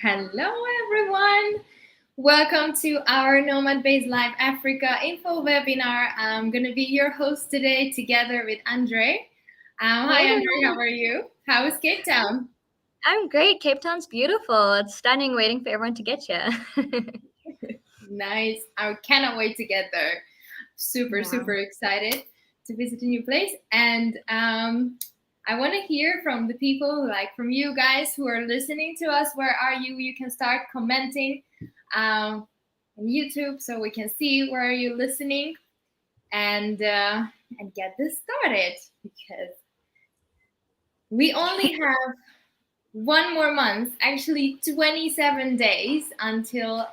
Hello, everyone. Welcome to our Nomad Based Live Africa info webinar. I'm going to be your host today together with Andre. Hi, Andre. How are you? How is Cape Town? I'm great. Cape Town's beautiful. It's stunning, waiting for everyone to get here. Nice. I cannot wait to get there. Super excited to visit a new place. And I want to hear from the people, like from you guys who are listening to us. Where are you? You can start commenting on YouTube so we can see where you're listening and get this started, because we only have one more month, actually 27 days until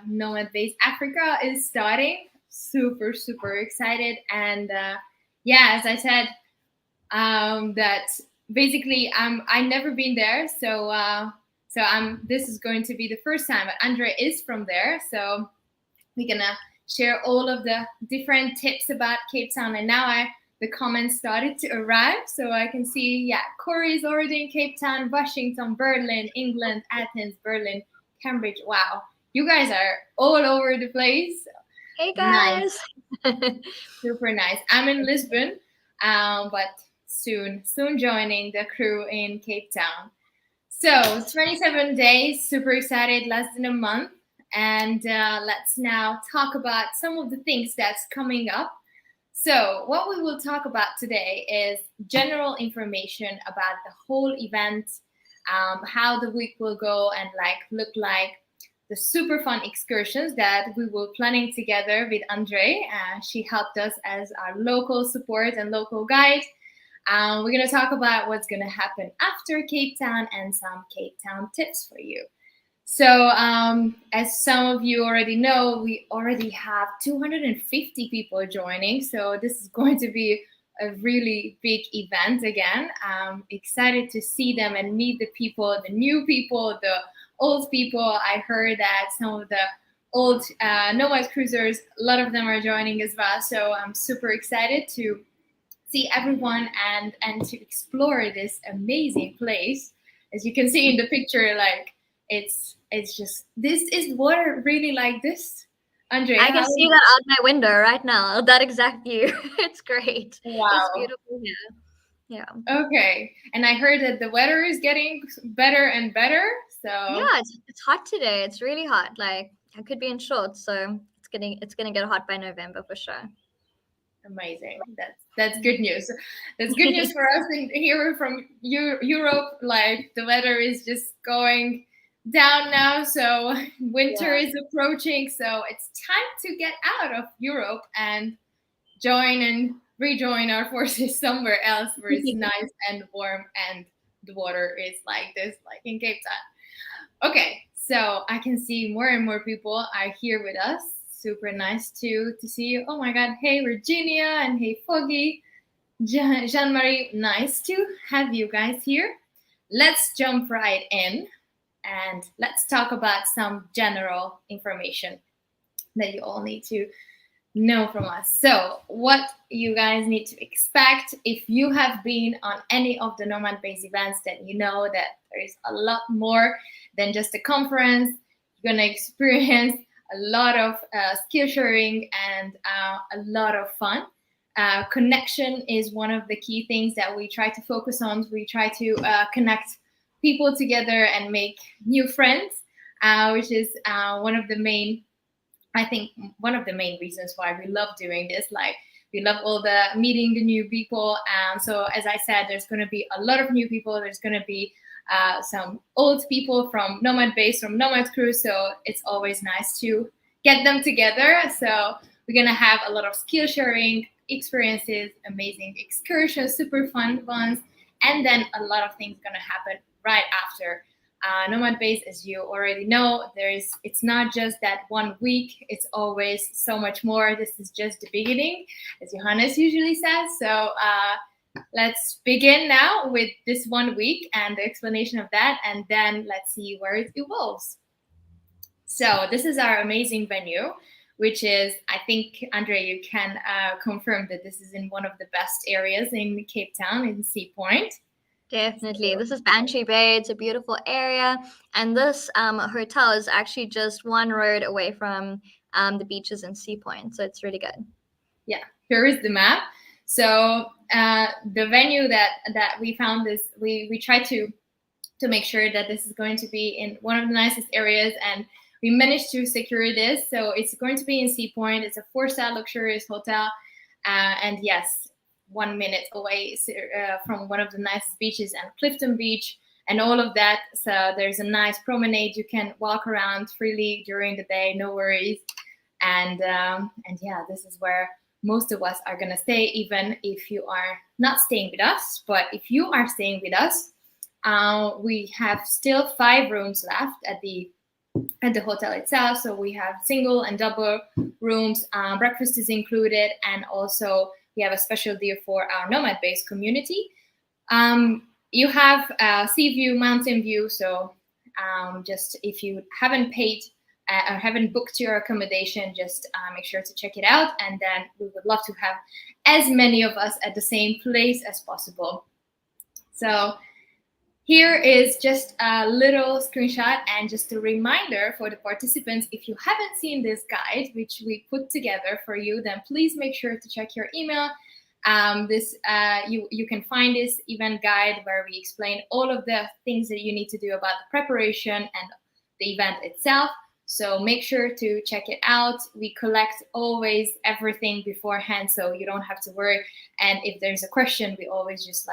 Nomad Based Africa is starting. Super excited. And as I said, that basically I never been there, so this is going to be the first time. But Andre is from there, so we're gonna share all of the different tips about Cape Town. And now the comments started to arrive, so I can see, Corey is already in Cape Town, Washington, Berlin, England, Athens, Berlin, Cambridge. Wow, you guys are all over the place. Hey guys. Nice. Super nice. I'm in Lisbon, but soon joining the crew in Cape Town. So 27 days, super excited, less than a month. And let's now talk about some of the things that's coming up. So what we will talk about today is general information about the whole event, how the week will go and look like, the super fun excursions that we were planning together with Andre. She helped us as our local support and local guide. We're going to talk about what's going to happen after Cape Town and some Cape Town tips for you. So as some of you already know, we already have 250 people joining. So this is going to be a really big event again. I'm excited to see them and meet the people, the new people, the old people. I heard that some of the old Nomad cruisers, a lot of them are joining as well. So I'm super excited to see everyone and to explore this amazing place. As you can see in the picture, it's just, this is water really like this, Andre? I can see that out my window right now. That exact view. It's great. Wow. It's beautiful here. Yeah. Okay. And I heard that the weather is getting better and better. So yeah, it's hot today. It's really hot. Like I could be in shorts, so it's gonna get hot by November for sure. Amazing. That's good news. That's good news for us in here from Europe. Like the weather is just going down now, so winter is approaching. So it's time to get out of Europe and rejoin our forces somewhere else where it's nice and warm and the water is like this, like in Cape Town. Okay, so I can see more and more people are here with us. Super nice to see you. Oh my God. Hey, Virginia, and hey, Foggy. Jean-Marie, nice to have you guys here. Let's jump right in and let's talk about some general information that you all need to know from us. So what you guys need to expect, if you have been on any of the Nomad Based events, then you know that there is a lot more than just a conference. You're going to experience a lot of skill sharing and a lot of fun. Connection is one of the key things that we try to focus on. We try to connect people together and make new friends, which is one of the main reasons why we love doing this. Like, we love all the meeting the new people. So as I said, there's going to be a lot of new people. There's going to be some old people from Nomad Base, from Nomad Crew. So it's always nice to get them together. So we're going to have a lot of skill sharing experiences, amazing excursions, super fun ones. And then a lot of things going to happen right after. Nomad Base, as you already know, it's not just that 1 week, it's always so much more. This is just the beginning, as Johannes usually says. So let's begin now with this 1 week and the explanation of that, and then let's see where it evolves. So this is our amazing venue, which is, I think, Andre, you can confirm that this is in one of the best areas in Cape Town, in Sea Point. Definitely. This is Bantry Bay. It's a beautiful area. And this hotel is actually just one road away from the beaches in Sea Point. So it's really good. Yeah, here is the map. So the venue that we found is we tried to make sure that this is going to be in one of the nicest areas, and we managed to secure this. So it's going to be in Sea Point. It's a 4-star luxurious hotel, and yes, 1 minute away from one of the nicest beaches and Clifton Beach and all of that. So there's a nice promenade. You can walk around freely during the day, no worries. And yeah, this is where most of us are gonna stay, even if you are not staying with us. But if you are staying with us, we have still 5 rooms left at the hotel itself. So we have single and double rooms. Breakfast is included, and also we have a special deal for our nomad-based community. You have sea view, mountain view. So just if you haven't paid or haven't booked your accommodation, just make sure to check it out. And then we would love to have as many of us at the same place as possible. So here is just a little screenshot and just a reminder for the participants. If you haven't seen this guide, which we put together for you, then please make sure to check your email. You can find this event guide where we explain all of the things that you need to do about the preparation and the event itself. So make sure to check it out. We collect always everything beforehand, so you don't have to worry. And if there's a question, we always just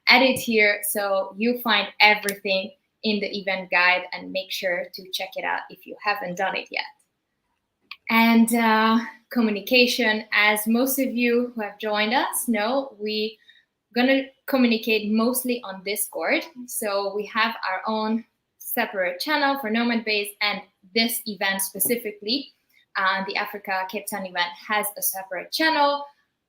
add it here, so you find everything in the event guide, and make sure to check it out if you haven't done it yet. And communication, as most of you who have joined us know, we gonna communicate mostly on Discord. So we have our own separate channel for Nomad Base, and this event specifically, the Africa Cape Town event, has a separate channel.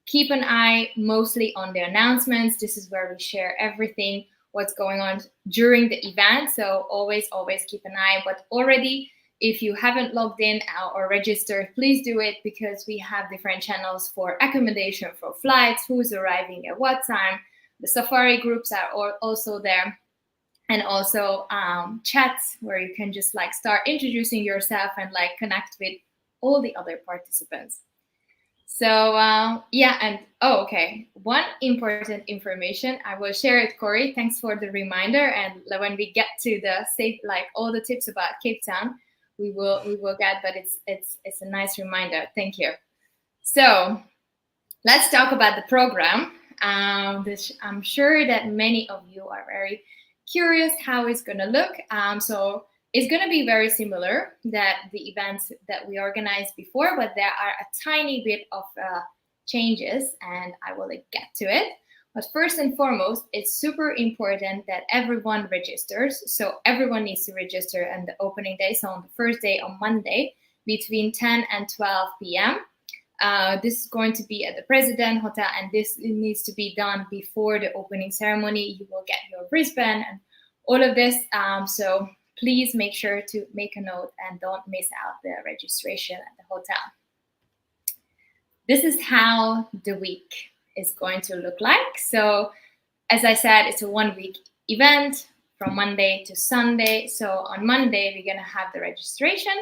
Keep an eye mostly on the announcements. This is where we share everything, what's going on during the event. So always keep an eye. But already, if you haven't logged in or registered, please do it, because we have different channels for accommodation, for flights, who's arriving at what time. The safari groups are also there. And also chats where you can just start introducing yourself and connect with all the other participants. So yeah, and okay, one important information, I will share it, Corey. Thanks for the reminder. And when we get to the all the tips about Cape Town, we will get. But it's a nice reminder. Thank you. So let's talk about the program. I'm sure that many of you are very curious how it's going to look. So it's going to be very similar that the events that we organized before, but there are a tiny bit of changes, and I will get to it. But first and foremost, it's super important that everyone registers. So everyone needs to register on the opening day. So on the first day, on Monday, between 10 and 12 p.m. This is going to be at the President Hotel, and this needs to be done before the opening ceremony. You will get your wristband and all of this. So please make sure to make a note and don't miss out the registration at the hotel. This is how the week is going to look like. So as I said, it's a 1-week event from Monday to Sunday. So on Monday, we're going to have the registration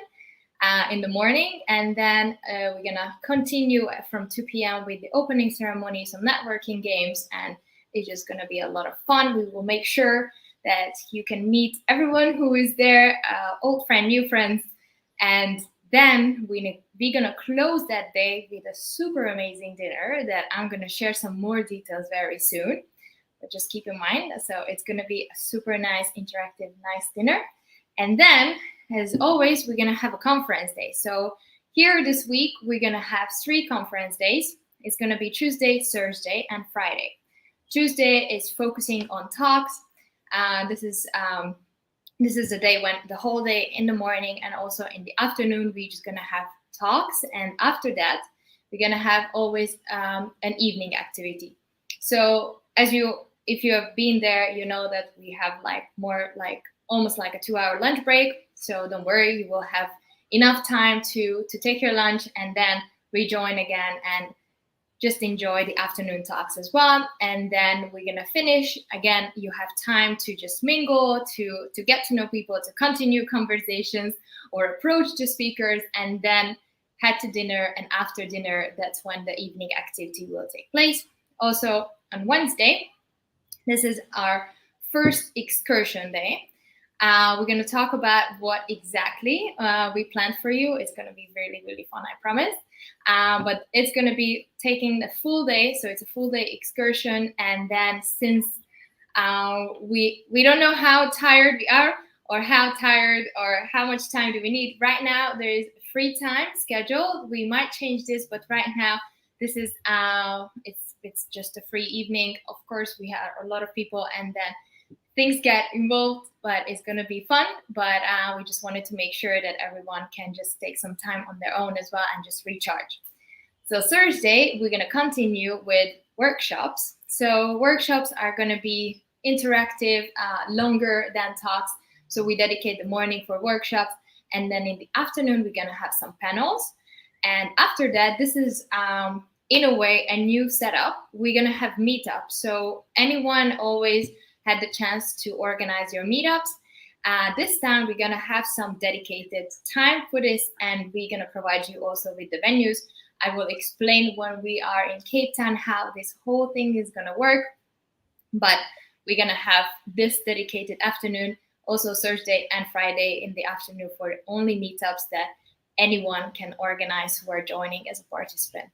in the morning, and then we're going to continue from 2 p.m. with the opening ceremony, some networking games, and it's just going to be a lot of fun. We will make sure that you can meet everyone who is there, old friend, new friends, and then we're gonna close that day with a super amazing dinner that I'm gonna share some more details very soon. But just keep in mind, so it's gonna be a super nice, interactive, nice dinner. And then, as always, we're gonna have a conference day. So here this week, we're gonna have 3 conference days. It's gonna be Tuesday, Thursday, and Friday. Tuesday is focusing on talks. This is the day when the whole day in the morning and also in the afternoon, we're just gonna have talks, and after that we're gonna have always an evening activity. So if you have been there, you know that we have almost like a 2-hour lunch break. So don't worry, you will have enough time to take your lunch and then rejoin again. And just enjoy the afternoon talks as well. And then we're gonna finish. Again, you have time to just mingle, to get to know people, to continue conversations or approach the speakers, and then head to dinner. And after dinner, that's when the evening activity will take place. Also on Wednesday, this is our first excursion day. We're going to talk about what exactly we planned for you. It's going to be really, really fun, I promise. But it's going to be taking a full day. So it's a full day excursion. And then since we don't know how tired we are or how tired or how much time do we need. Right now, there is free time scheduled. We might change this, but right now, this is it's just a free evening. Of course, we have a lot of people, and then things get involved, but it's going to be fun. But we just wanted to make sure that everyone can just take some time on their own as well and just recharge. So Thursday, we're going to continue with workshops. So workshops are going to be interactive, longer than talks. So we dedicate the morning for workshops. And then in the afternoon, we're going to have some panels. And after that, this is in a way a new setup. We're going to have meetups. So anyone always had the chance to organize your meetups. This time, we're going to have some dedicated time for this, and we're going to provide you also with the venues. I will explain when we are in Cape Town how this whole thing is going to work. But we're going to have this dedicated afternoon, also Thursday and Friday in the afternoon for the only meetups that anyone can organize who are joining as a participant.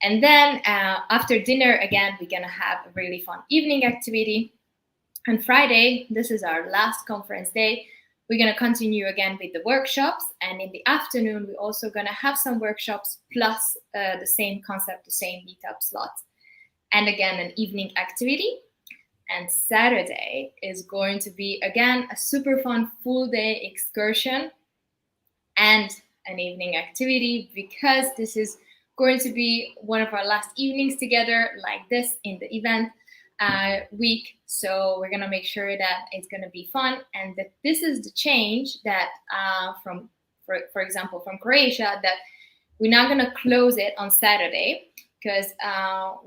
And then after dinner, again, we're going to have a really fun evening activity. On Friday, this is our last conference day. We're going to continue again with the workshops. And in the afternoon, we're also going to have some workshops plus the same concept, the same meetup slots. And again, an evening activity. And Saturday is going to be, again, a super fun full day excursion and an evening activity, because this is going to be one of our last evenings together like this in the event week. So we're going to make sure that it's going to be fun, and that this is the change that for example, from Croatia, that we're not going to close it on Saturday, because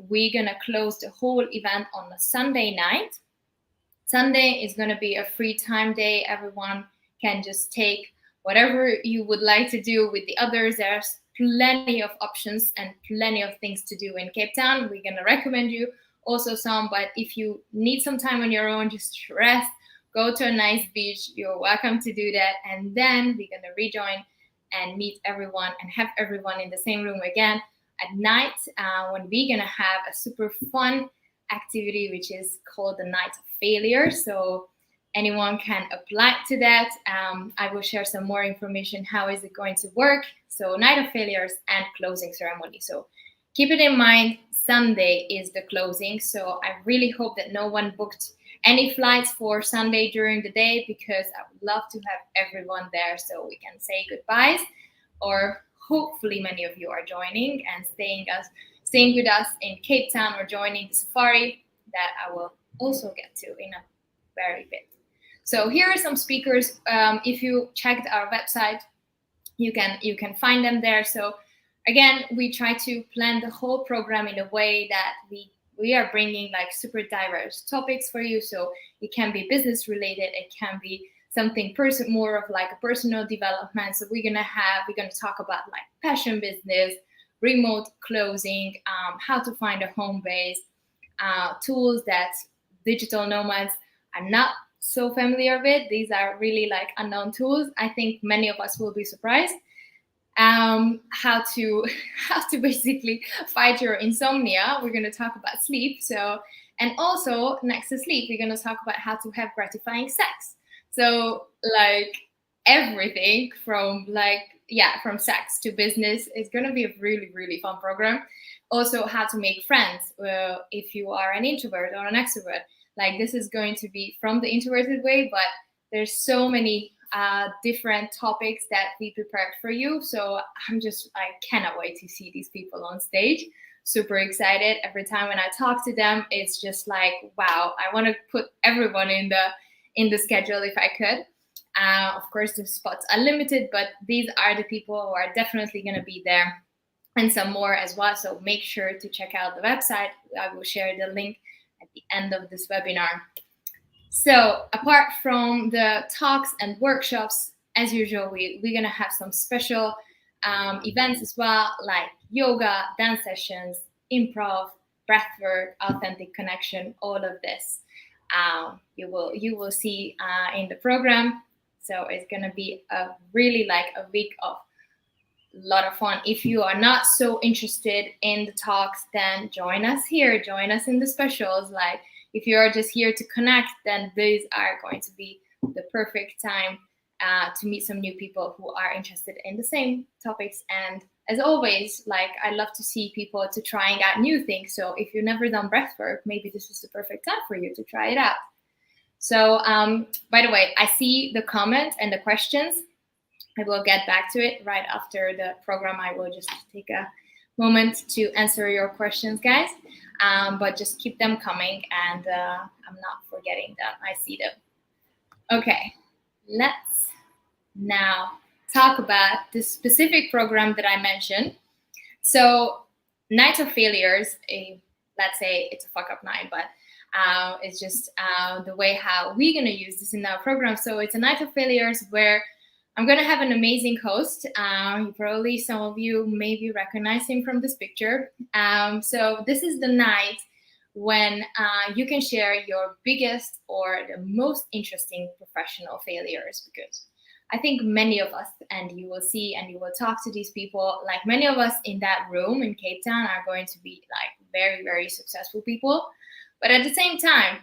we're going to close the whole event on a Sunday night. Sunday is going to be a free time day. Everyone can just take whatever you would like to do with the others. There's plenty of options and plenty of things to do in Cape Town. We're going to recommend you also some, but if you need some time on your own, just rest, go to a nice beach, you're welcome to do that. And then we're going to rejoin and meet everyone and have everyone in the same room again at night, when we're going to have a super fun activity, which is called the Night of Failure. So anyone can apply to that. I will share some more information. How is it going to work? So Night of Failures and closing ceremony. So keep it in mind, Sunday is the closing. So I really hope that no one booked any flights for Sunday during the day, because I would love to have everyone there so we can say goodbyes. Or hopefully many of you are joining and staying with us in Cape Town or joining the safari that I will also get to in a very bit. So here are some speakers. If you checked our website, you can find them there. So again, we try to plan the whole program in a way that we are bringing like super diverse topics for you. So it can be business related, it can be something more of like a personal development. So we're gonna talk about like passion business, remote closing, how to find a home base, tools that digital nomads are not so familiar with. These are really like unknown tools. I think many of us will be surprised. How to basically fight your insomnia. We're going to talk about sleep. So, and also next to sleep, we're going to talk about how to have gratifying sex. So like everything from from sex to business is going to be a really, really fun program. Also how to make friends if you are an introvert or an extrovert. Like this is going to be from the introverted way, but there's so many different topics that we prepared for you. So I cannot wait to see these people on stage. Super excited. Every time when I talk to them, it's just like, wow, I want to put everyone in the schedule if I could. Of course, the spots are limited, but these are the people who are definitely going to be there. and some more as well. So make sure to check out the website. I will share the link at the end of this webinar. So apart from the talks and workshops, as usual, we're going to have some special events as well, like yoga, dance sessions, improv, breathwork, authentic connection, all of this. You will see in the program. So it's going to be a really like a week of lot of fun. If you are not so interested in the talks, then join us here, join us in the specials. Like if you are just here to connect, then these are going to be the perfect time to meet some new people who are interested in the same topics. And as always, like I love to see people to trying out new things. So if you've never done breathwork, maybe this is the perfect time for you to try it out. So by the way, I see the comments and the questions. I will get back to it right after the program. I will just take a moment to answer your questions, guys. But just keep them coming, and I'm not forgetting them. I see them. Okay, let's now talk about the specific program that I mentioned. So, Night of Failures, let's say it's a fuck up night, but it's just the way how we're going to use this in our program. So it's a Night of Failures where I'm going to have an amazing host. Probably some of you maybe recognize him from this picture. So this is the night when you can share your biggest or the most interesting professional failures, because I think many of us, and you will see and you will talk to these people, like many of us in that room in Cape Town are going to be like very, very successful people. But at the same time,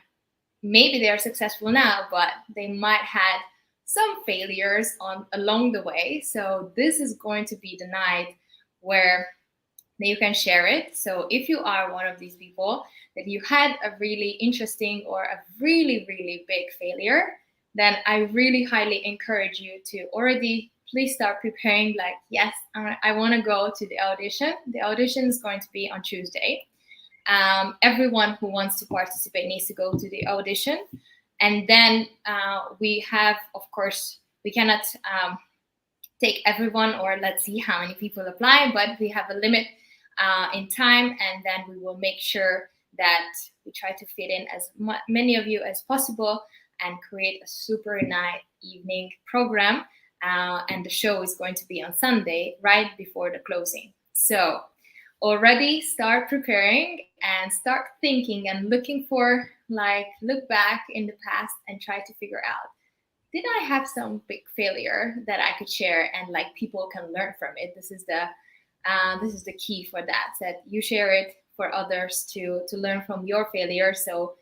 maybe they are successful now, but they might have some failures along the way. So this is going to be the night where you can share it. So if you are one of these people that you had a really interesting or a really, really big failure, then I really highly encourage you to already please start preparing. Like, yes, I want to go to the audition. The audition is going to be on Tuesday. Everyone who wants to participate needs to go to the audition. And then we have, of course, we cannot take everyone, or let's see how many people apply, but we have a limit in time, and then we will make sure that we try to fit in as many of you as possible and create a super nice evening program. And the show is going to be on Sunday, right before the closing. So already start preparing and start thinking and looking for, like, look back in the past and try to figure out, did I have some big failure that I could share and like people can learn from it? This is the key for that you share it for others to learn from your failure. So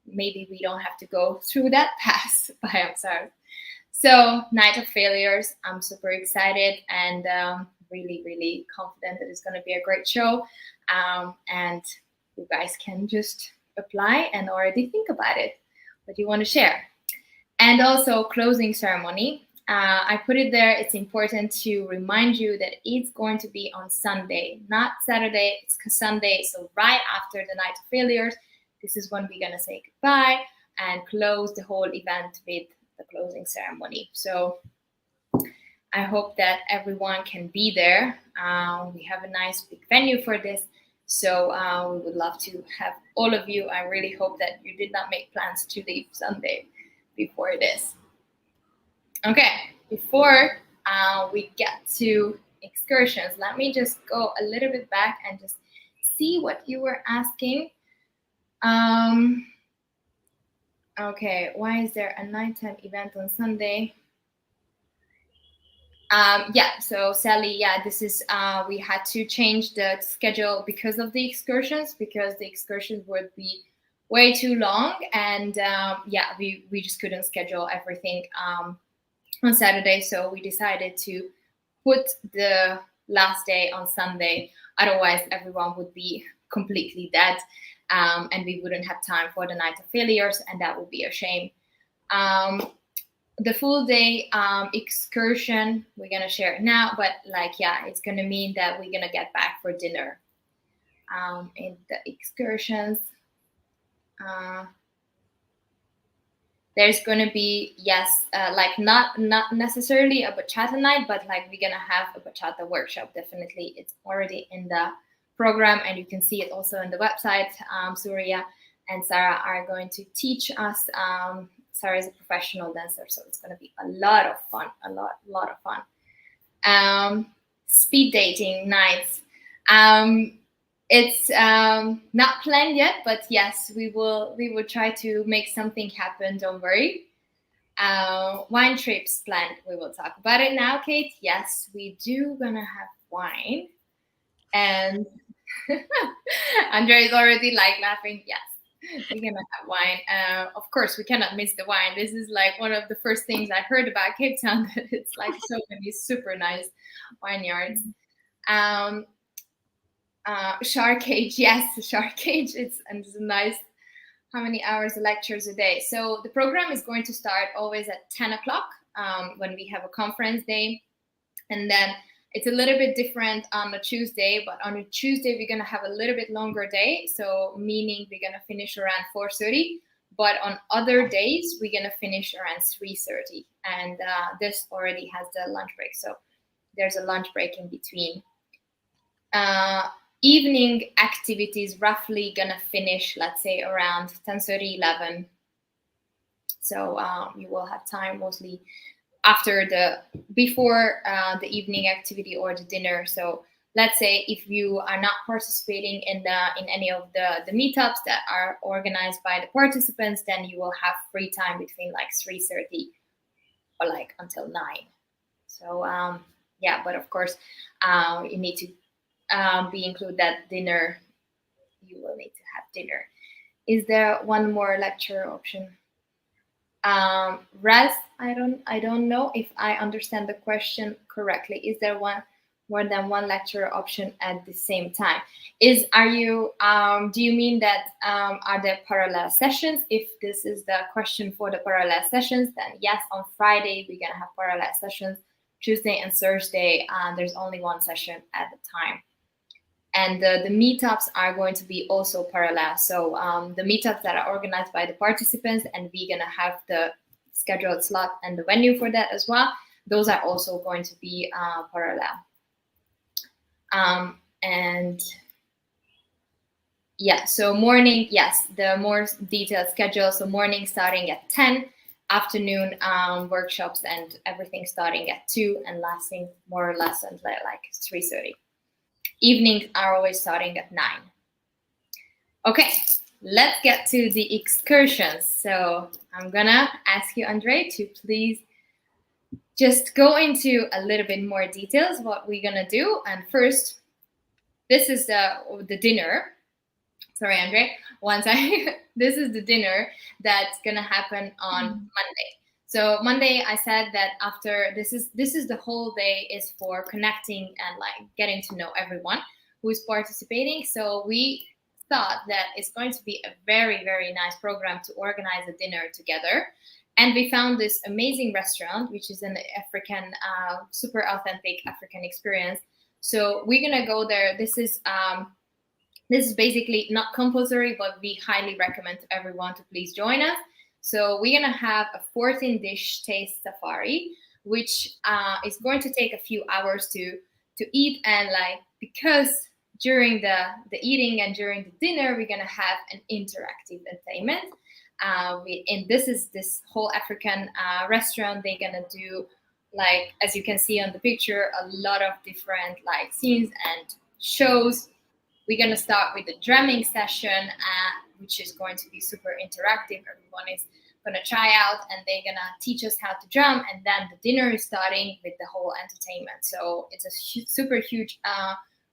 maybe we don't have to go through that path by ourselves. So Night of Failures, I'm super excited and really, really confident that it's going to be a great show. And you guys can just apply and already think about it, what you want to share. And also closing ceremony. I put it there. It's important to remind you that it's going to be on Sunday, not Saturday. It's Sunday. So right after the Night of Failures, this is when we're going to say goodbye and close the whole event with the closing ceremony. So I hope that everyone can be there. We have a nice big venue for this. So we would love to have all of you. I really hope that you did not make plans to leave Sunday before this. Okay, before we get to excursions, let me just go a little bit back and just see what you were asking. Okay, why is there a nighttime event on Sunday? Yeah, so Sally, yeah, this is, we had to change the schedule because of the excursions, because the excursions would be way too long. And yeah, we just couldn't schedule everything on Saturday. So we decided to put the last day on Sunday. Otherwise, everyone would be completely dead. And we wouldn't have time for the Night of Failures, and that would be a shame. The full day excursion, we're gonna share it now, but like, yeah, it's gonna mean that we're gonna get back for dinner. In the excursions, There's going to be, yes, like not necessarily a bachata night, but like we're going to have a bachata workshop. Definitely, it's already in the program, and you can see it also on the website. Surya and Sarah are going to teach us. Sarah is a professional dancer, so it's going to be a lot of fun, a lot of fun. Speed dating nights. It's not planned yet, but yes, we will try to make something happen. Don't worry. Wine trips planned. We will talk about it now, Kate. Yes, we do gonna have wine, and Andre is already like laughing. Yes, we're gonna have wine. Of course, we cannot miss the wine. This is like one of the first things I heard about Cape Town. That it's like so many super nice vineyards. Shark cage, yes, the shark cage. It's nice. How many hours of lectures a day? So the program is going to start always at 10 o'clock when we have a conference day, and then it's a little bit different on a Tuesday. But on a Tuesday we're gonna have a little bit longer day, so meaning we're gonna finish around 4:30. But on other days we're gonna finish around 3:30, and this already has the lunch break, so there's a lunch break in between. Evening activities roughly gonna finish, let's say, around 10:30, 11. So you will have time mostly after before the evening activity or the dinner. So let's say if you are not participating in any of the meetups that are organized by the participants, then you will have free time between like 3:30 or like until 9. So yeah, but of course you need to be included that dinner. You will need to have dinner. Is there one more lecture option? Raz, I don't know if I understand the question correctly. Is there more than one lecture option at the same time? Do you mean that are there parallel sessions? If this is the question for the parallel sessions, then yes, on Friday we're gonna have parallel sessions. Tuesday and Thursday, there's only one session at a time. And the meetups are going to be also parallel. So the meetups that are organized by the participants, and we're gonna have the scheduled slot and the venue for that as well. Those are also going to be parallel. And yeah, so morning, yes, the more detailed schedule. So morning starting at 10, afternoon workshops and everything starting at 2 and lasting more or less until like 3:30. Evenings are always starting at 9. Okay, let's get to the excursions. So I'm gonna ask you, Andre, to please just go into a little bit more details what we're gonna do. And first, this is the dinner. Sorry, Andre. This is the dinner that's gonna happen on Monday. So Monday, I said that after this is the whole day is for connecting and like getting to know everyone who is participating. So we thought that it's going to be a very, very nice program to organize a dinner together. And we found this amazing restaurant, which is an African, super authentic African experience. So we're gonna go there. This is basically not compulsory, but we highly recommend to everyone to please join us. So we're gonna have a 14-dish taste safari, which is going to take a few hours to eat, and like because during the eating and during the dinner we're gonna have an interactive entertainment. And this whole African restaurant. They're gonna do, like as you can see on the picture, a lot of different like scenes and shows. We're going to start with the drumming session, which is going to be super interactive. Everyone is going to try out and they're going to teach us how to drum. And then the dinner is starting with the whole entertainment. So it's a super huge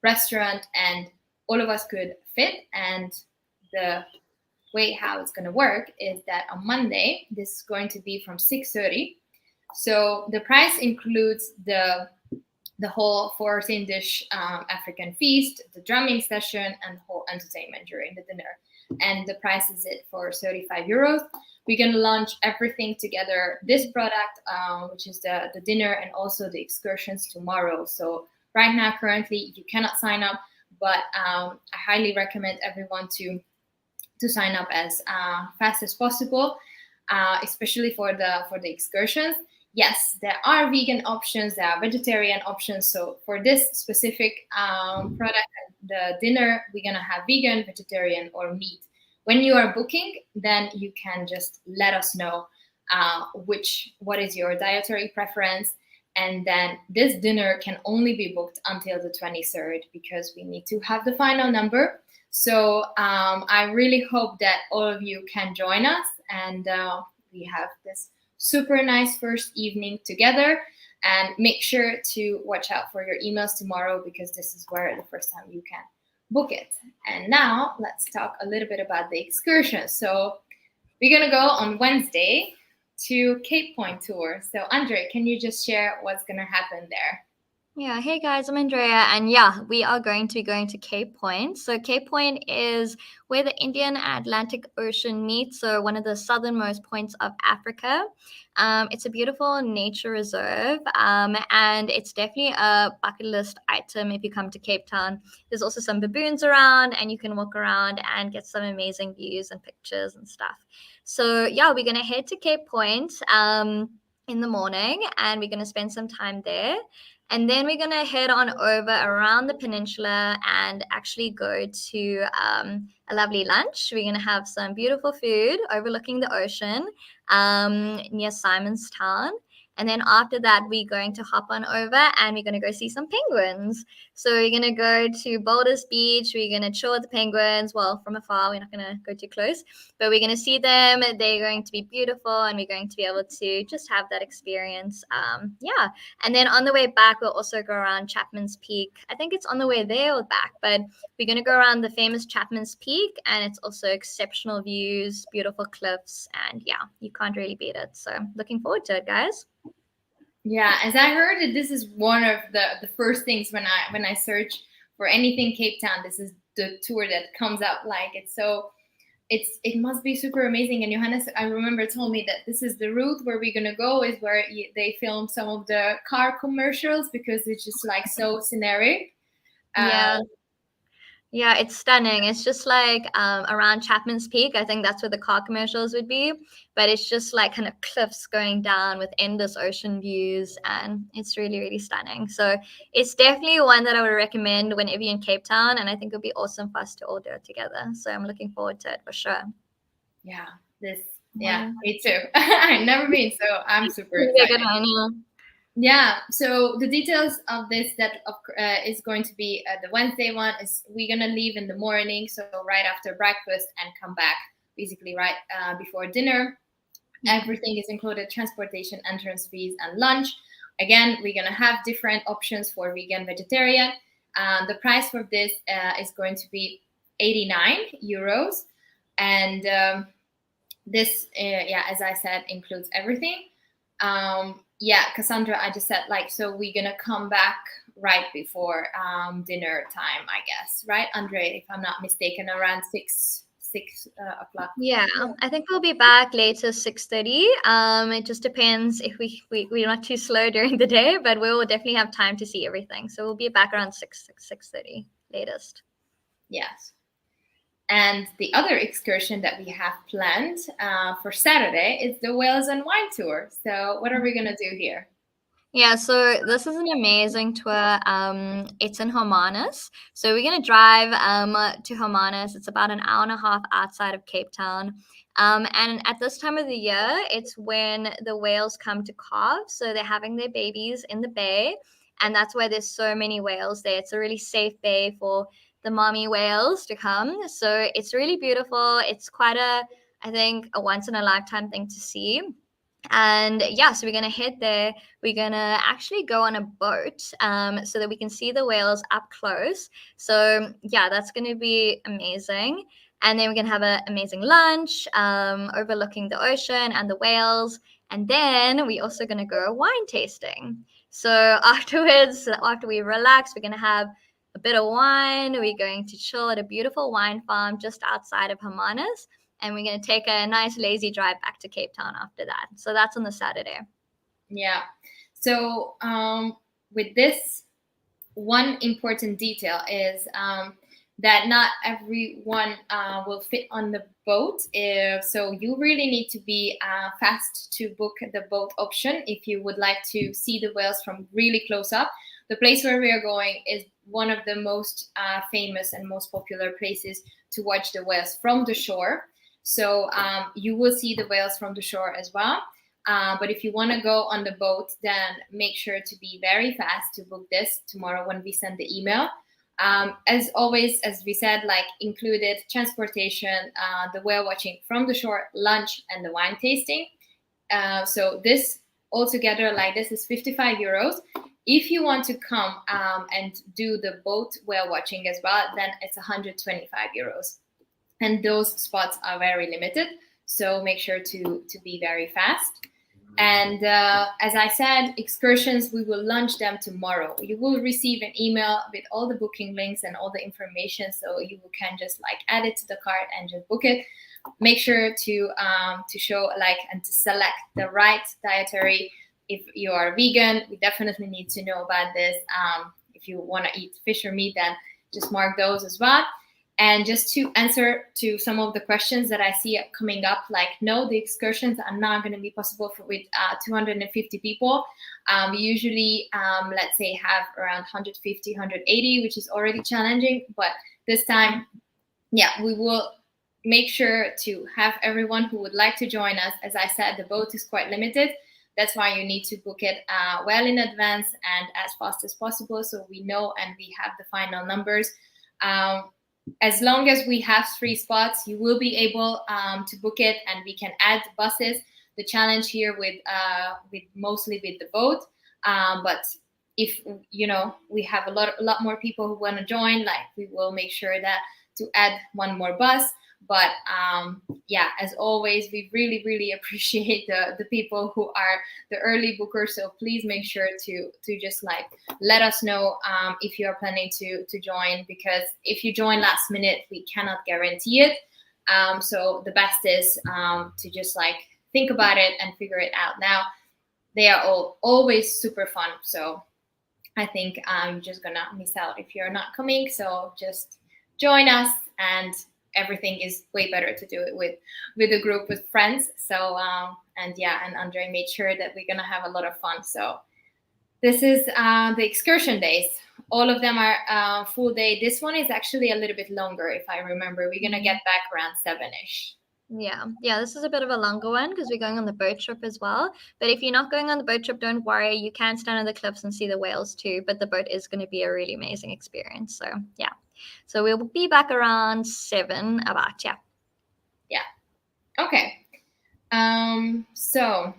restaurant and all of us could fit. And the way how it's going to work is that on Monday, this is going to be from 6:30. So the price includes the whole 14-dish African feast, the drumming session, and the whole entertainment during the dinner. And the price is it for 35 euros. We're going to launch everything together, this product, which is the dinner and also the excursions tomorrow. So right now, currently, you cannot sign up, but I highly recommend everyone to sign up as fast as possible. especially for the excursions. Yes, there are vegan options, there are vegetarian options. So for this specific product, the dinner, we're gonna have vegan, vegetarian, or meat. When you are booking, then you can just let us know what is your dietary preference. And then this dinner can only be booked until the 23rd because we need to have the final number. So I really hope that all of you can join us, and we have this super nice first evening together. And make sure to watch out for your emails tomorrow because this is where the first time you can book it. And now let's talk a little bit about the excursion. So we're gonna go on Wednesday to Cape Point tour. So Andre, can you just share what's gonna happen there? Yeah, hey guys, I'm Andrea, and yeah, we are going to be going to Cape Point. So, Cape Point is where the Indian and Atlantic Ocean meet, so one of the southernmost points of Africa. It's a beautiful nature reserve, and it's definitely a bucket list item if you come to Cape Town. There's also some baboons around, and you can walk around and get some amazing views and pictures and stuff. So, yeah, we're going to head to Cape Point in the morning, and we're going to spend some time there. And then we're going to head on over around the peninsula and actually go to a lovely lunch. We're going to have some beautiful food overlooking the ocean near Simonstown. And then after that, we're going to hop on over and we're going to go see some penguins. So we're going to go to Boulders Beach. We're going to chill with the penguins. Well, from afar, we're not going to go too close, but we're going to see them. They're going to be beautiful and we're going to be able to just have that experience. Yeah. And then on the way back, we'll also go around Chapman's Peak. I think it's on the way there or back, but we're going to go around the famous Chapman's Peak, and it's also exceptional views, beautiful cliffs, and yeah, you can't really beat it. So looking forward to it, guys. Yeah, as I heard it, this is one of the first things when I search for anything Cape Town. This is the tour that comes up. Like it must be super amazing. And Johannes, I remember, told me that this is the route where we're gonna go, is where they film some of the car commercials because it's just like so scenic. Yeah. Yeah, it's stunning. It's just like around Chapman's Peak. I think that's where the car commercials would be. But it's just like kind of cliffs going down with endless ocean views. And it's really, really stunning. So it's definitely one that I would recommend whenever you're in Cape Town. And I think it'll be awesome for us to all do it together. So I'm looking forward to it for sure. Yeah, me too. I've never been, so I'm super Yeah, excited. good one, yeah. Yeah, so the details of this is going to be the Wednesday one is we're gonna leave in the morning, so right after breakfast, and come back basically right before dinner. Everything is included: transportation, entrance fees, and lunch. Again, we're gonna have different options for vegan, vegetarian. The price for this is going to be 89 euros, and this, yeah, as I said, includes everything. Yeah, Cassandra, I just said, like, so we're gonna come back right before dinner time, I guess, right, Andre? If I'm not mistaken, around six o'clock. Yeah, I think we'll be back later 6:30. It just depends if we're not too slow during the day, but we will definitely have time to see everything. So we'll be back around 6:30 latest. Yes. And the other excursion that we have planned for Saturday is the Whales and Wine Tour. So what are we gonna do here? Yeah, so this is an amazing tour. It's in Hermanus. So we're gonna drive to Hermanus. It's about an hour and a half outside of Cape Town. And at this time of the year, it's when the whales come to calve. So they're having their babies in the bay, and that's why there's so many whales there. It's a really safe bay for the mommy whales to come. So it's really beautiful. It's quite I think, a once in a lifetime thing to see. And yeah, so we're gonna head there. We're gonna actually go on a boat so that we can see the whales up close. So yeah, that's gonna be amazing. And then we're gonna have an amazing lunch overlooking the ocean and the whales. And then we're also gonna go wine tasting. So afterwards, after we relax, we're gonna have a bit of wine. We're going to chill at a beautiful wine farm just outside of Hermanus, and we're going to take a nice lazy drive back to Cape Town after that. So that's on the Saturday. Yeah. So with this, one important detail is that not everyone will fit on the boat. So you really need to be fast to book the boat option if you would like to see the whales from really close up. The place where we are going is one of the most famous and most popular places to watch the whales from the shore. So you will see the whales from the shore as well. But if you want to go on the boat, then make sure to be very fast to book this tomorrow when we send the email. As always, as we said, like included transportation, the whale watching from the shore, lunch, and the wine tasting. So this altogether, like this is 55 euros. If you want to come and do the boat whale watching as well, then it's 125 euros. And those spots are very limited. So make sure to be very fast. And as I said, excursions, we will launch them tomorrow. You will receive an email with all the booking links and all the information, so you can just like add it to the cart and just book it. Make sure to show like and to select the right dietary. If you are vegan, we definitely need to know about this. If you want to eat fish or meat, then just mark those as well. And just to answer to some of the questions that I see coming up, like, no, the excursions are not going to be possible with 250 people. We usually, let's say, have around 150, 180, which is already challenging. But this time, yeah, we will make sure to have everyone who would like to join us. As I said, the boat is quite limited. That's why you need to book it well in advance and as fast as possible, so we know and we have the final numbers. As long as we have 3 spots, you will be able to book it, and we can add buses. The challenge here with mostly with the boat, but if we have a lot more people who want to join, like we will make sure that to add one more bus. But yeah, as always, we really appreciate the people who are the early bookers. So please make sure to just like let us know if you are planning to join, because if you join last minute, we cannot guarantee it. So the best is to just like think about it and figure it out now. They are always super fun. So I think you're just gonna miss out if you're not coming. So just join us, and everything is way better to do it with a group with friends. So and Andre made sure that we're gonna have a lot of fun. So this is the excursion days. All of them are full day. This one is actually a little bit longer, if I remember. We're gonna get back around 7ish. Yeah, this is a bit of a longer one because we're going on the boat trip as well. But if you're not going on the boat trip, don't worry. You can stand on the cliffs and see the whales too. But the boat is going to be a really amazing experience. So yeah, so we'll be back around 7 about. Yeah. Okay. So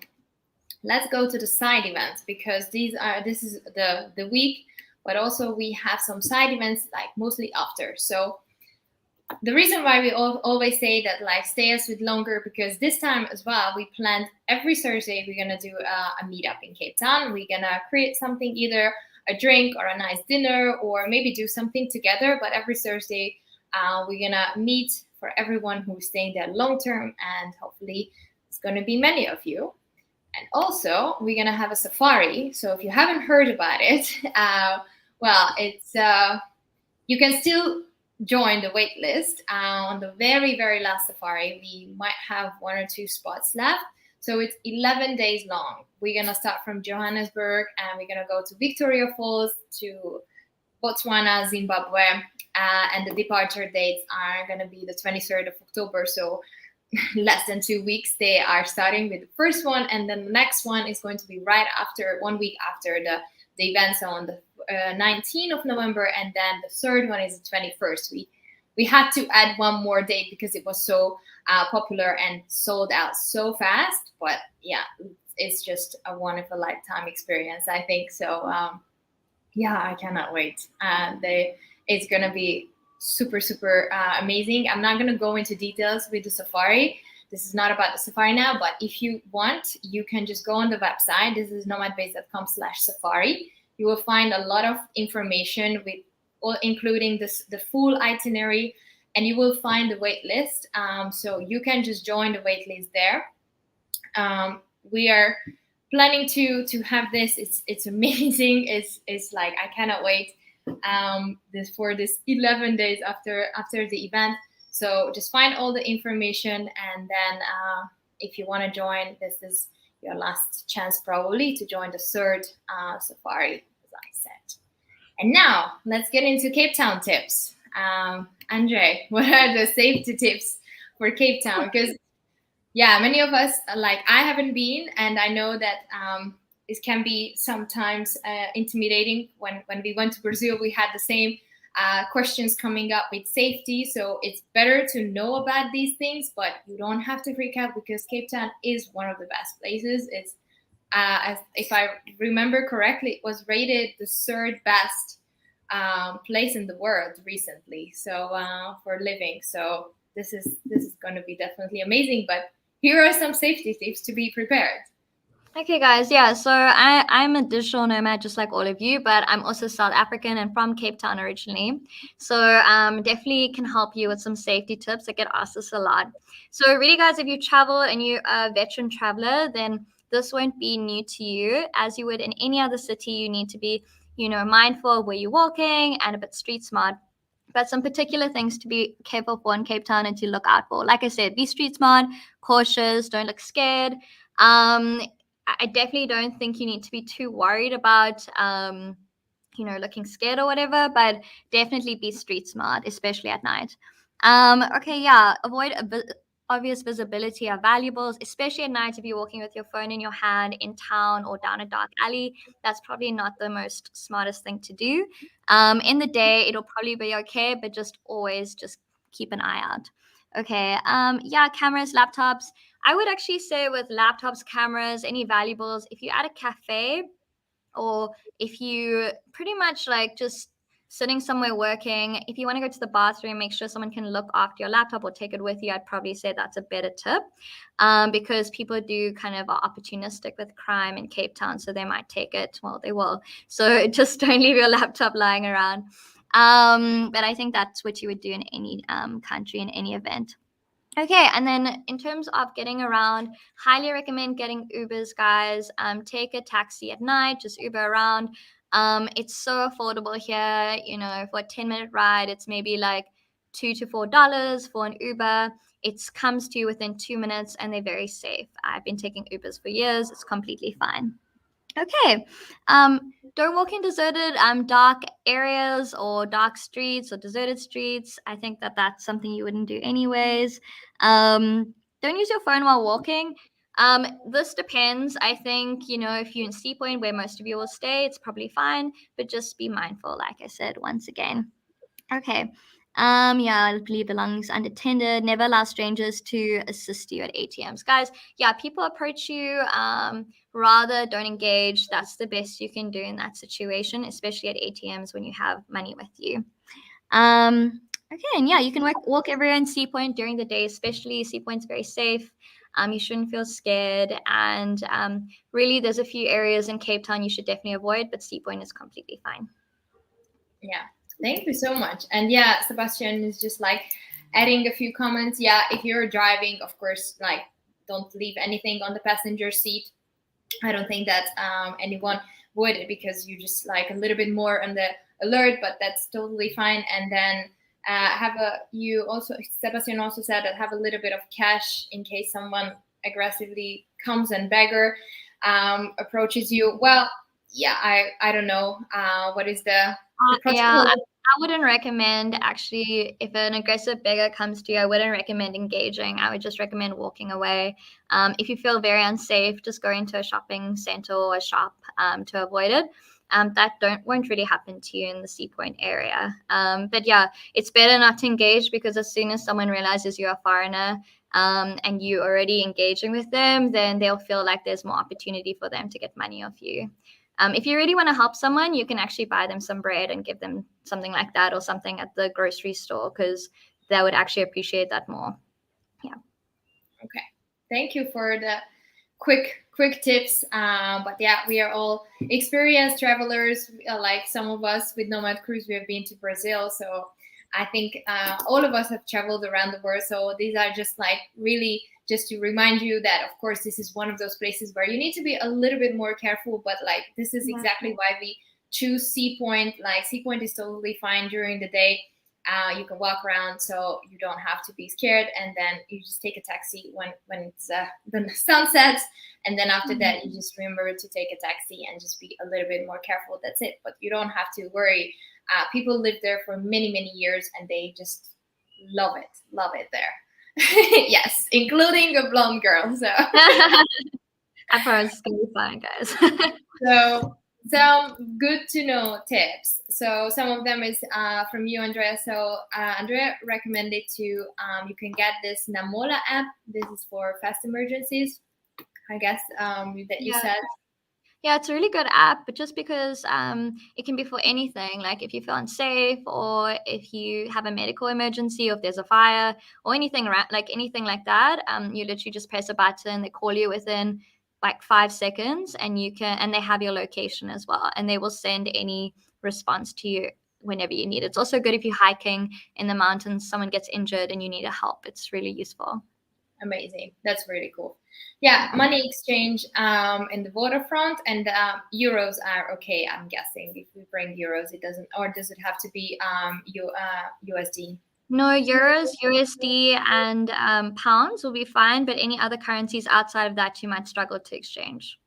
let's go to the side events, because this is the week, but also we have some side events like mostly after. So the reason why we always say that like stay us with longer, because this time as well we planned every Thursday we're gonna do a meetup in Cape Town. We're gonna create something, either a drink or a nice dinner, or maybe do something together. But every Thursday we're gonna meet for everyone who's staying there long term, and hopefully it's gonna be many of you. And also we're gonna have a safari. So if you haven't heard about it, well, it's you can still join the wait list. On the very last safari, we might have 1 or 2 spots left. So it's 11 days long. We're gonna start from Johannesburg, and we're gonna go to Victoria Falls, to Botswana, Zimbabwe, and the departure dates are gonna be the 23rd of October. So less than 2 weeks. They are starting with the first one, and then the next one is going to be right after, 1 week after the event, so on the 19th of November, and then the third one is the 21st. We had to add one more date because it was so popular and sold out so fast. But yeah, it's just a one of a lifetime experience, I think. So yeah, I cannot wait. It's gonna be super amazing. I'm not gonna go into details with the safari. This is not about the safari now, but if you want, you can just go on the website. This is nomadbase.com/safari. You will find a lot of information with including the full itinerary, and you will find the wait list. So you can just join the wait list there. We are planning to have this. It's amazing. It's like I cannot wait. this 11 days after the event. So just find all the information, and then if you want to join, this is your last chance probably to join the third safari, as I said. And now let's get into Cape Town tips. Andre, what are the safety tips for Cape Town? Because yeah, many of us, like I haven't been, and I know that it can be sometimes intimidating. When we went to Brazil, we had the same questions coming up with safety. So it's better to know about these things, but you don't have to freak out because Cape Town is one of the best places. It's if I remember correctly, it was rated the third best place in the world recently. So for living, so this is going to be definitely amazing. But here are some safety tips to be prepared. Okay, guys. Yeah, so I'm a digital nomad just like all of you, but I'm also South African and from Cape Town originally. So definitely can help you with some safety tips. I get asked this a lot. So really, guys, if you travel and you're a veteran traveler, then this won't be new to you. As you would in any other city, you need to be, mindful of where you're walking and a bit street smart. But some particular things to be careful for in Cape Town and to look out for. Like I said, be street smart, cautious, don't look scared. I definitely don't think you need to be too worried about, looking scared or whatever, but definitely be street smart, especially at night. Okay, yeah, avoid obvious visibility of valuables, especially at night if you're walking with your phone in your hand in town or down a dark alley. That's probably not the most smartest thing to do. In the day, it'll probably be okay, but just always just keep an eye out. Okay, yeah, cameras, laptops. I would actually say with laptops, cameras, any valuables, if you're at a cafe or if you pretty much like just sitting somewhere working, if you want to go to the bathroom, make sure someone can look after your laptop or take it with you. I'd probably say that's a better tip because people do kind of are opportunistic with crime in Cape Town. So they might take it. Well, they will. So just don't leave your laptop lying around. But I think that's what you would do in any country, in any event. Okay, and then in terms of getting around, highly recommend getting Ubers, guys. Take a taxi at night, just Uber around. It's so affordable here. For a 10-minute ride, it's maybe like $2 to $4 for an Uber. It comes to you within 2 minutes, and they're very safe. I've been taking Ubers for years. It's completely fine. Okay. Don't walk in deserted, dark areas or dark streets or deserted streets. I think that that's something you wouldn't do anyways. Don't use your phone while walking. This depends. I think, if you're in Sea Point where most of you will stay, it's probably fine, but just be mindful, like I said, once again. Okay. Yeah, leave belongings unattended. Never allow strangers to assist you at ATMs. Guys, yeah, people approach you. Rather don't engage. That's the best you can do in that situation, especially at ATMs when you have money with you. Okay, and yeah, you can walk everywhere in Sea Point during the day, especially Sea Point's very safe. You shouldn't feel scared. And really, there's a few areas in Cape Town you should definitely avoid, but Sea Point is completely fine. Yeah, thank you so much. And yeah, Sebastian is just like adding a few comments. Yeah, if you're driving, of course, like don't leave anything on the passenger seat. I don't think that anyone would, because you just like a little bit more on the alert, but that's totally fine. And then Sebastian also said that have a little bit of cash in case someone aggressively comes and approaches you. Well, yeah, I don't know. What is the yeah, I wouldn't recommend actually, if an aggressive beggar comes to you, I wouldn't recommend engaging. I would just recommend walking away. If you feel very unsafe, just go into a shopping center or a shop to avoid it. That won't really happen to you in the Sea Point area. But yeah, it's better not to engage, because as soon as someone realizes you're a foreigner and you're already engaging with them, then they'll feel like there's more opportunity for them to get money off you. If you really want to help someone, you can actually buy them some bread and give them something like that, or something at the grocery store, because they would actually appreciate that more. Yeah. Okay. Thank you for the quick tips. But yeah, we are all experienced travelers. Like some of us with Nomad Cruise, we have been to Brazil. So I think all of us have traveled around the world. So these are just like really just to remind you that, of course, this is one of those places where you need to be a little bit more careful. But like, this is exactly why we choose Sea Point. Like Sea Point is totally fine during the day. You can walk around, so you don't have to be scared. And then you just take a taxi when it's the sun sets. And then after that, you just remember to take a taxi and just be a little bit more careful. That's it. But you don't have to worry. People live there for many, many years, and they just love it there. Yes, including a blonde girl. So I promise it's gonna be fun, guys. so some good to know tips. So some of them is from you, Andrea. So Andrea recommended to you can get this Namola app. This is for fast emergencies, I guess, that you said. Yeah, it's a really good app, but just because it can be for anything, like if you feel unsafe or if you have a medical emergency or if there's a fire or anything anything like that, you literally just press a button, they call you within like 5 seconds, and they have your location as well, and they will send any response to you whenever you need it. It's also good if you're hiking in the mountains, someone gets injured and you need a help. It's really useful. Amazing. That's really cool. Yeah, money exchange in the waterfront, and euros are okay, I'm guessing. If we bring euros, it doesn't, or does it have to be USD? No, euros, USD, and pounds will be fine, but any other currencies outside of that, you might struggle to exchange.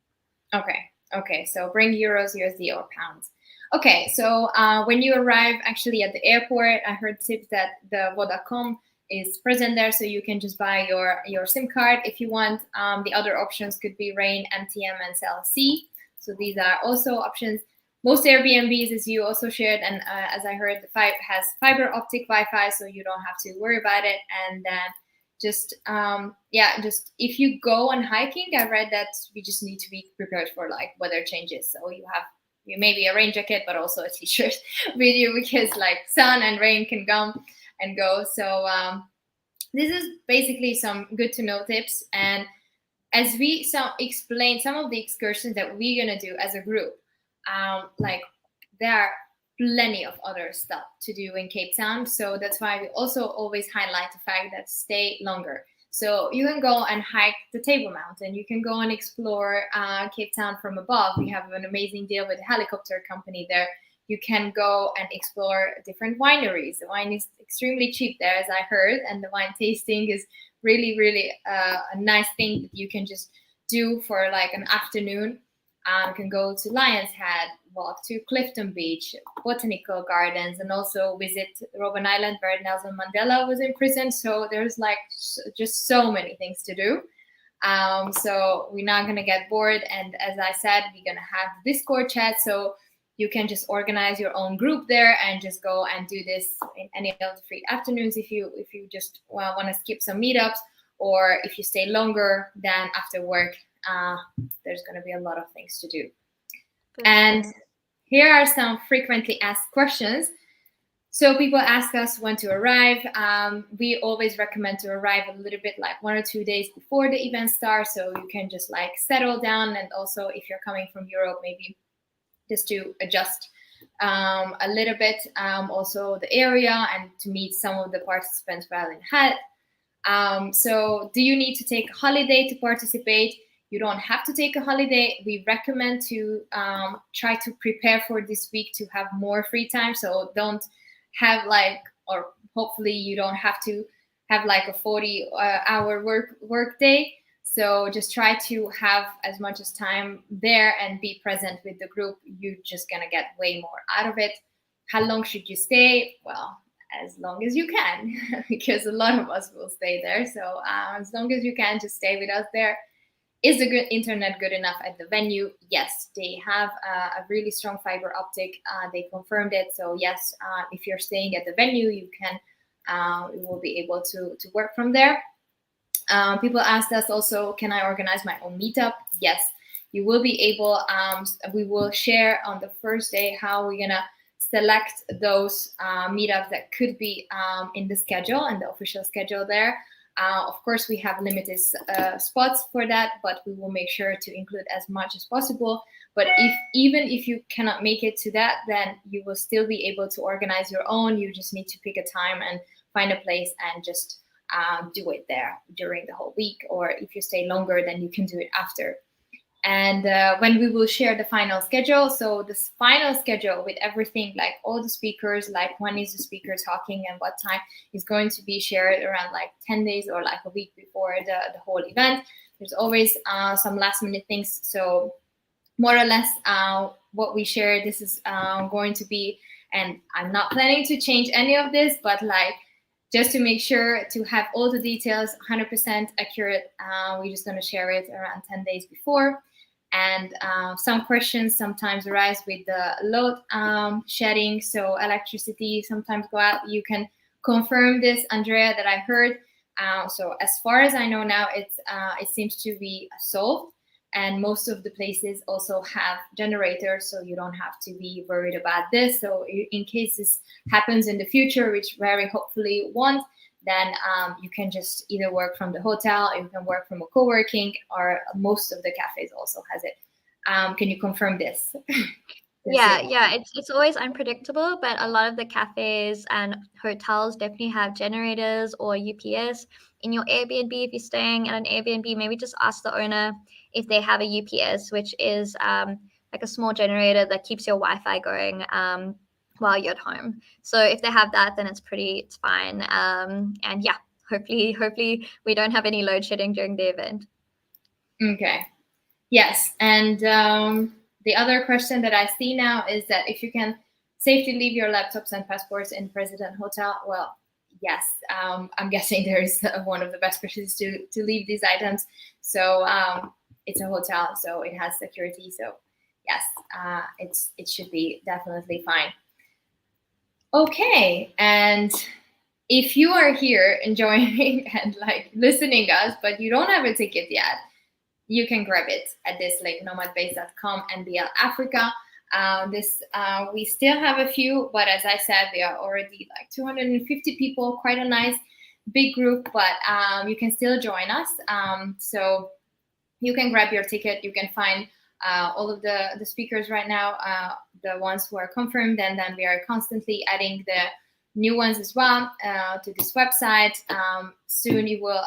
Okay. So bring euros, USD, or pounds. Okay, so when you arrive actually at the airport, I heard tips that the Vodacom is present there, so you can just buy your SIM card if you want. The other options could be Rain, MTM, and CLC. So these are also options. Most Airbnbs, as you also shared, and as I heard, has fiber optic Wi-Fi, so you don't have to worry about it. And then just if you go on hiking, I read that we just need to be prepared for like weather changes. So you maybe a rain jacket, but also a t-shirt with you, because like sun and rain can come and go. So this is basically some good to know tips. And as we explain some of the excursions that we're gonna do as a group, like there are plenty of other stuff to do in Cape Town. So that's why we also always highlight the fact that stay longer. So you can go and hike the Table Mountain. You can go and explore Cape Town from above. We have an amazing deal with a helicopter company there. You can go and explore different wineries. The wine is extremely cheap there, as I heard, and the wine tasting is really, really a nice thing that you can just do for like an afternoon. You can go to Lion's Head, walk to Clifton Beach, botanical gardens, and also visit Robben Island where Nelson Mandela was imprisoned. So there's like just so many things to do. So we're not going to get bored. And as I said, we're going to have Discord chat. So you can just organize your own group there and just go and do this in any of the free afternoons if you just want to skip some meetups, or if you stay longer than after work. There's going to be a lot of things to do. And here are some frequently asked questions. So people ask us when to arrive. We always recommend to arrive a little bit like 1 or 2 days before the event starts, so you can just like settle down. And also if you're coming from Europe, maybe just to adjust a little bit, also the area, and to meet some of the participants while in Het. So do you need to take a holiday to participate? You don't have to take a holiday. We recommend to try to prepare for this week to have more free time. So don't have like, or hopefully you don't have to have like a 40-hour work day. So just try to have as much as time there and be present with the group. You're just gonna get way more out of it. How long should you stay? Well, as long as you can, because a lot of us will stay there. So as long as you can, just stay with us there. Is the good internet good enough at the venue? Yes, they have a really strong fiber optic. They confirmed it. So yes, if you're staying at the venue, you will be able to work from there. People asked us also, can I organize my own meetup? Yes, you will be able. We will share on the first day how we're gonna select those meetups that could be in the schedule, and the official schedule there. Of course, we have limited spots for that, but we will make sure to include as much as possible. But even if you cannot make it to that, then you will still be able to organize your own. You just need to pick a time and find a place and just do it there during the whole week. Or if you stay longer, then you can do it after. and when we will share the final schedule. So this final schedule with everything, like all the speakers, like when is the speaker talking and what time, is going to be shared around like 10 days or like a week before the whole event. There's always some last minute things. So more or less what we share, this is going to be, and I'm not planning to change any of this, but like just to make sure to have all the details 100% accurate, we're just going to share it around 10 days before. And some questions sometimes arise with the load shedding, so electricity sometimes go out. You can confirm this, Andrea, that I heard. So as far as I know now, it seems to be solved. And most of the places also have generators, so you don't have to be worried about this. So in case this happens in the future, which very hopefully won't, then you can just either work from the hotel, you can work from a co-working, or most of the cafes also has it. Can you confirm this? Yeah, it's always unpredictable, but a lot of the cafes and hotels definitely have generators or UPS. In your Airbnb, if you're staying at an Airbnb, maybe just ask the owner if they have a UPS, which is like a small generator that keeps your Wi-Fi going while you're at home. So if they have that, then it's fine. And yeah, hopefully we don't have any load shedding during the event. Okay. Yes, and the other question that I see now is that if you can safely leave your laptops and passports in President Hotel. Well, yes, I'm guessing there is one of the best places to leave these items. So it's a hotel, so it has security. So yes, it should be definitely fine. Okay, and if you are here enjoying and like listening us, but you don't have a ticket yet, you can grab it at this link, nomadbase.com, NBL Africa. We still have a few, but as I said, we are already like 250 people, quite a nice big group, but you can still join us. So you can grab your ticket. You can find all of the speakers right now, the ones who are confirmed, and then we are constantly adding the new ones as well to this website. Soon you will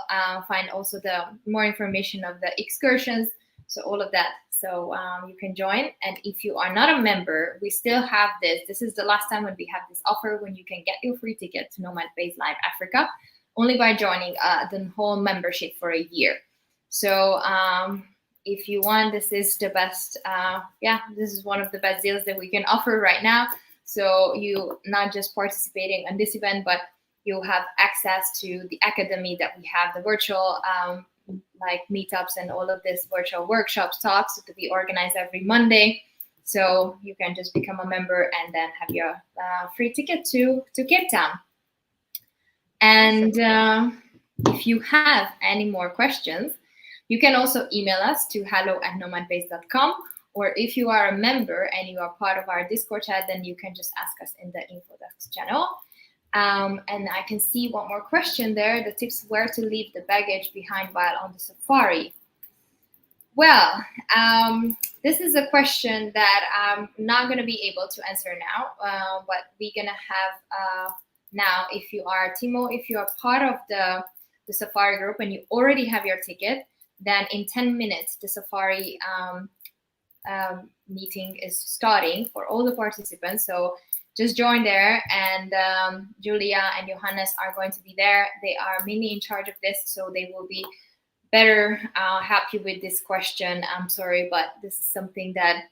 find also the more information of the excursions, so all of that. So you can join. And if you are not a member, we still have this. This is the last time when we have this offer when you can get your free ticket to Nomad Base Live Africa only by joining the whole membership for a year. So if you want, this is the best. This is one of the best deals that we can offer right now. So you not just participating on this event, but you'll have access to the academy that we have, the virtual like meetups and all of this virtual workshops, talks that we organize every Monday. So you can just become a member and then have your free ticket to Cape Town. And if you have any more questions, you can also email us to hello@nomadbase.com. Or if you are a member and you are part of our Discord chat, then you can just ask us in the InfoDesk channel. And I can see one more question there. The tips where to leave the baggage behind while on the safari. Well, this is a question that I'm not going to be able to answer now, but we're going to have now, if you are, Timo, if you are part of the safari group and you already have your ticket, then in 10 minutes, the safari meeting is starting for all the participants. So just join there, and Julia and Johannes are going to be there. They are mainly in charge of this, so they will be better help you with this question. I'm sorry, but this is something that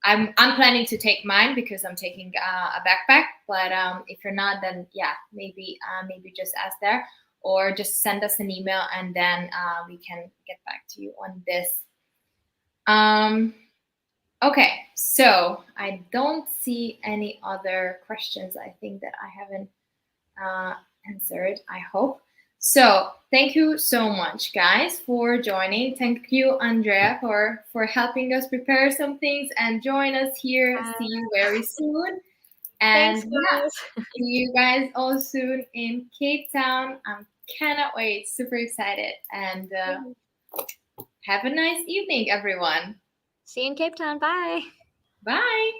I'm planning to take mine because I'm taking a backpack. But if you're not, then yeah, maybe just ask there, or just send us an email, and then we can get back to you on this. Okay, so I don't see any other questions. I think that I haven't answered, I hope. So thank you so much, guys, for joining. Thank you, Andrea, for helping us prepare some things and join us here. See you very soon. And Thanks, see you guys all soon in Cape Town. I cannot wait. Super excited. And have a nice evening, everyone. See you in Cape Town. Bye. Bye.